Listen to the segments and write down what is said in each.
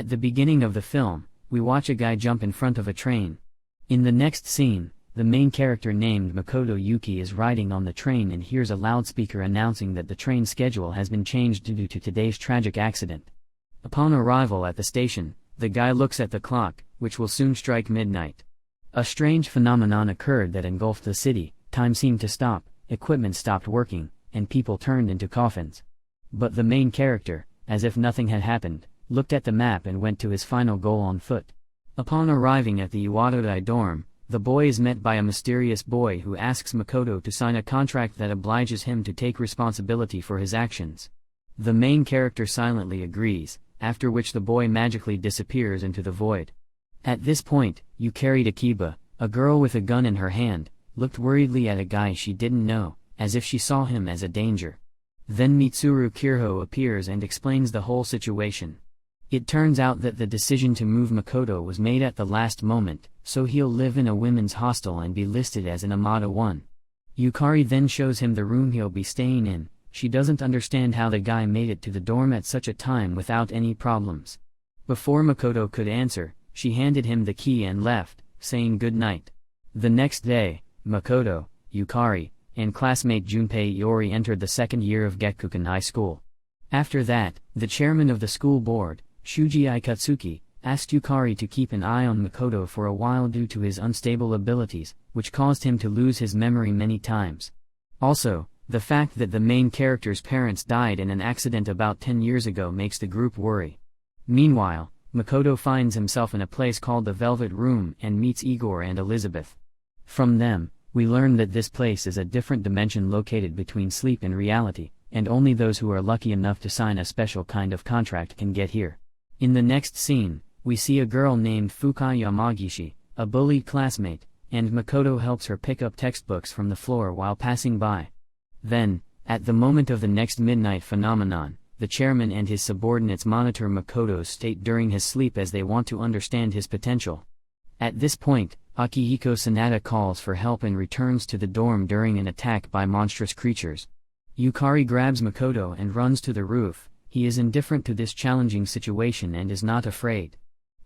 At the beginning of the film, we watch a guy jump in front of a train. In the next scene, the main character named Makoto Yuki is riding on the train and hears a loudspeaker announcing that the train schedule has been changed due to today's tragic accident. Upon arrival at the station, the guy looks at the clock, which will soon strike midnight. A strange phenomenon occurred that engulfed the city. Time seemed to stop, equipment stopped working, and people turned into coffins. But the main character, as if nothing had happened, looked at the map and went to his final goal on foot. Upon arriving at the Iwadodai dorm, the boy is met by a mysterious boy who asks Makoto to sign a contract that obliges him to take responsibility for his actions. The main character silently agrees, after which the boy magically disappears into the void. At this point, Yukari Takiba, a girl with a gun in her hand, looked worriedly at a guy she didn't know, as if she saw him as a danger. Then Mitsuru Kirho appears and explains the whole situation. It turns out that the decision to move Makoto was made at the last moment, so he'll live in a women's hostel and be listed as an Amada 1. Yukari then shows him the room he'll be staying in. She doesn't understand how the guy made it to the dorm at such a time without any problems. Before Makoto could answer, she handed him the key and left, saying good night. The next day, Makoto, Yukari, and classmate Junpei Iori entered the second year of Gekkukan High School. After that, the chairman of the school board, Shuji Aikatsuki, asked Yukari to keep an eye on Makoto for a while due to his unstable abilities, which caused him to lose his memory many times. Also, the fact that the main character's parents died in an accident about 10 years ago makes the group worry. Meanwhile, Makoto finds himself in a place called the Velvet Room and meets Igor and Elizabeth. From them, we learn that this place is a different dimension located between sleep and reality, and only those who are lucky enough to sign a special kind of contract can get here. In the next scene, we see a girl named Fukai Yamagishi, a bullied classmate, and Makoto helps her pick up textbooks from the floor while passing by. Then, at the moment of the next midnight phenomenon, the chairman and his subordinates monitor Makoto's state during his sleep as they want to understand his potential. At this point, Akihiko Sanada calls for help and returns to the dorm during an attack by monstrous creatures. Yukari grabs Makoto and runs to the roof. He is indifferent to this challenging situation and is not afraid.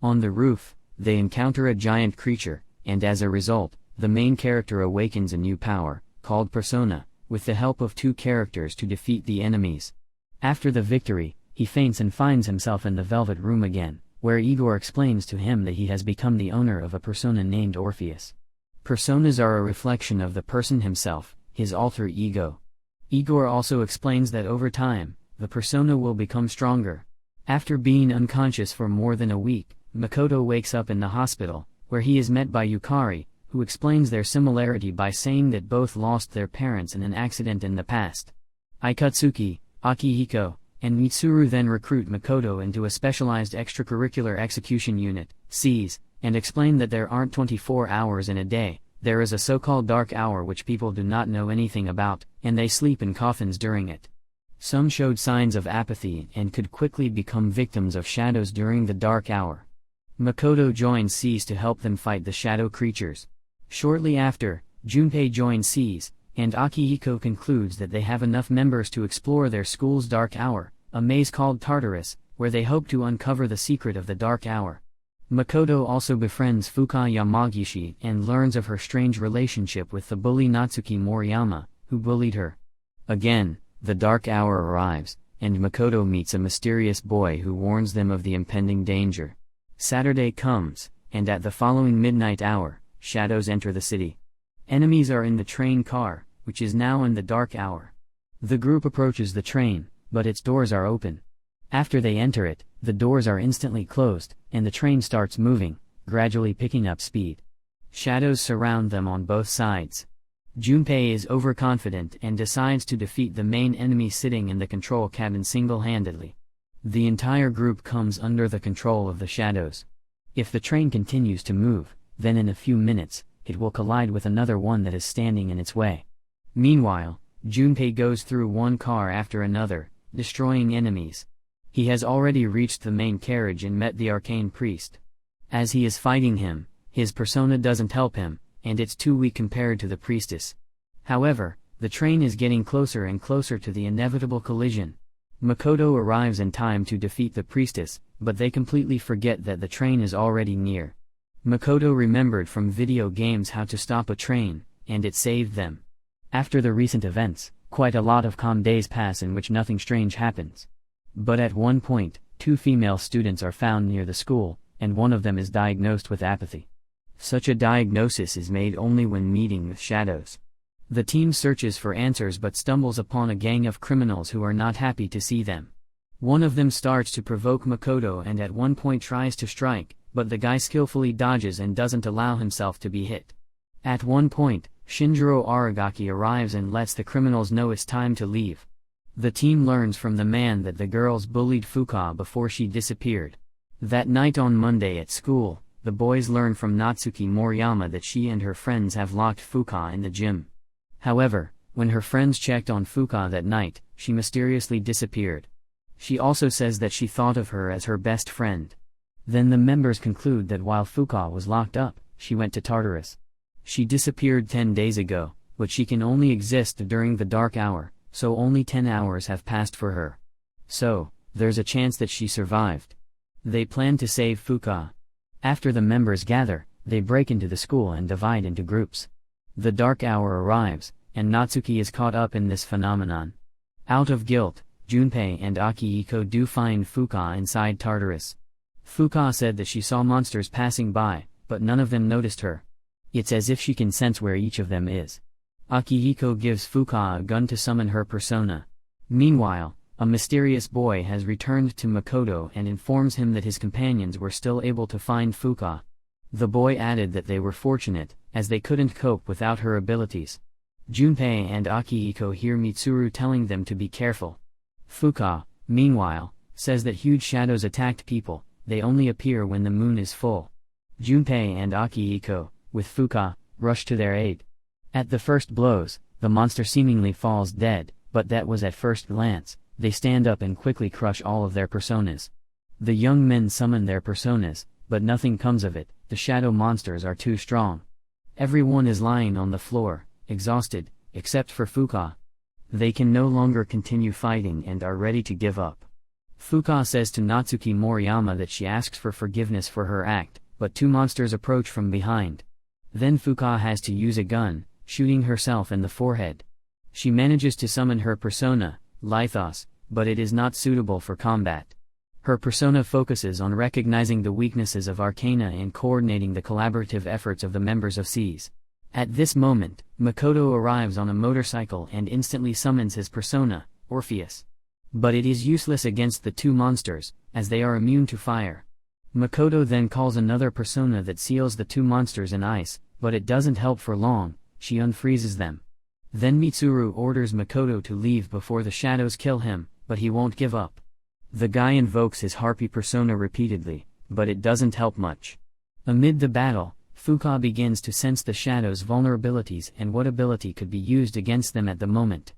On the roof, they encounter a giant creature, and as a result, the main character awakens a new power, called Persona, with the help of two characters to defeat the enemies. After the victory, he faints and finds himself in the Velvet Room again, where Igor explains to him that he has become the owner of a persona named Orpheus. Personas are a reflection of the person himself, his alter ego. Igor also explains that over time, the persona will become stronger. After being unconscious for more than a week, Makoto wakes up in the hospital, where he is met by Yukari, who explains their similarity by saying that both lost their parents in an accident in the past. Aikatsuki, Akihiko, and Mitsuru then recruit Makoto into a specialized extracurricular execution unit, SEAS, and explain that there aren't 24 hours in a day. There is a so-called dark hour which people do not know anything about, and they sleep in coffins during it. Some showed signs of apathy and could quickly become victims of shadows during the dark hour. Makoto joins SEAS to help them fight the shadow creatures. Shortly after, Junpei joins SEAS, and Akihiko concludes that they have enough members to explore their school's dark hour, a maze called Tartarus, where they hope to uncover the secret of the dark hour. Makoto also befriends Fukai Yamagishi and learns of her strange relationship with the bully Natsuki Moriyama, who bullied her. Again, the dark hour arrives, and Makoto meets a mysterious boy who warns them of the impending danger. Saturday comes, and at the following midnight hour, shadows enter the city. Enemies are in the train car, which is now in the dark hour. The group approaches the train, but its doors are open. After they enter it, the doors are instantly closed, and the train starts moving, gradually picking up speed. Shadows surround them on both sides. Junpei is overconfident and decides to defeat the main enemy sitting in the control cabin single-handedly. The entire group comes under the control of the shadows. If the train continues to move, then in a few minutes, it will collide with another one that is standing in its way. Meanwhile, Junpei goes through one car after another, destroying enemies. He has already reached the main carriage and met the arcane priest. As he is fighting him, his persona doesn't help him, and it's too weak compared to the priestess. However, the train is getting closer and closer to the inevitable collision. Makoto arrives in time to defeat the priestess, but they completely forget that the train is already near. Makoto remembered from video games how to stop a train, and it saved them. After the recent events, quite a lot of calm days pass in which nothing strange happens. But at one point, 2 female students are found near the school, and one of them is diagnosed with apathy. Such a diagnosis is made only when meeting with shadows. The team searches for answers but stumbles upon a gang of criminals who are not happy to see them. One of them starts to provoke Makoto and at one point tries to strike, but the guy skillfully dodges and doesn't allow himself to be hit. At one point, Shinjiro Aragaki arrives and lets the criminals know it's time to leave. The team learns from the man that the girls bullied Fuka before she disappeared. That night on Monday at school, the boys learn from Natsuki Moriyama that she and her friends have locked Fuka in the gym. However, when her friends checked on Fuka that night, she mysteriously disappeared. She also says that she thought of her as her best friend. Then the members conclude that while Fuka was locked up, she went to Tartarus. She disappeared 10 days ago, but she can only exist during the dark hour, so only 10 hours have passed for her. So, there's a chance that she survived. They plan to save Fuka. After the members gather, they break into the school and divide into groups. The dark hour arrives, and Natsuki is caught up in this phenomenon. Out of guilt, Junpei and Akihiko do find Fuka inside Tartarus. Fuka said that she saw monsters passing by, but none of them noticed her. It's as if she can sense where each of them is. Akihiko gives Fuka a gun to summon her persona. Meanwhile, a mysterious boy has returned to Makoto and informs him that his companions were still able to find Fuka. The boy added that they were fortunate, as they couldn't cope without her abilities. Junpei and Akihiko hear Mitsuru telling them to be careful. Fuka, meanwhile, says that huge shadows attacked people, they only appear when the moon is full. Junpei and Akihiko, with Fuka, rush to their aid. At the first blows, the monster seemingly falls dead, but that was at first glance. They stand up and quickly crush all of their personas. The young men summon their personas, but nothing comes of it, the shadow monsters are too strong. Everyone is lying on the floor, exhausted, except for Fuka. They can no longer continue fighting and are ready to give up. Fuka says to Natsuki Moriyama that she asks for forgiveness for her act, but 2 monsters approach from behind. Then Fuka has to use a gun, shooting herself in the forehead. She manages to summon her persona, Lithos, but it is not suitable for combat. Her persona focuses on recognizing the weaknesses of Arcana and coordinating the collaborative efforts of the members of SEAS. At this moment, Makoto arrives on a motorcycle and instantly summons his persona, Orpheus. But it is useless against the 2 monsters, as they are immune to fire. Makoto then calls another persona that seals the 2 monsters in ice, but it doesn't help for long, she unfreezes them. Then Mitsuru orders Makoto to leave before the shadows kill him, but he won't give up. The guy invokes his harpy persona repeatedly, but it doesn't help much. Amid the battle, Fuka begins to sense the shadows' vulnerabilities and what ability could be used against them at the moment.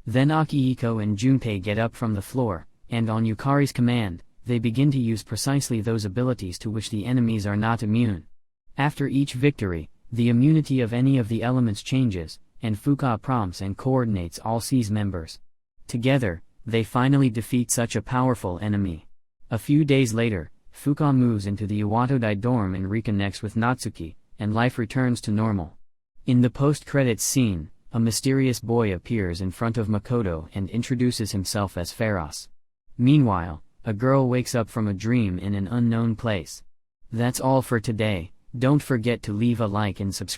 Then Akihiko and Junpei get up from the floor, and on Yukari's command, they begin to use precisely those abilities to which the enemies are not immune. After each victory, the immunity of any of the elements changes, and Fuka prompts and coordinates all SEAS members. Together, they finally defeat such a powerful enemy. A few days later, Fuka moves into the Iwatodai dorm and reconnects with Natsuki, and life returns to normal. In the post-credits scene, a mysterious boy appears in front of Makoto and introduces himself as Pharos. Meanwhile, a girl wakes up from a dream in an unknown place. That's all for today. Don't forget to leave a like and subscribe.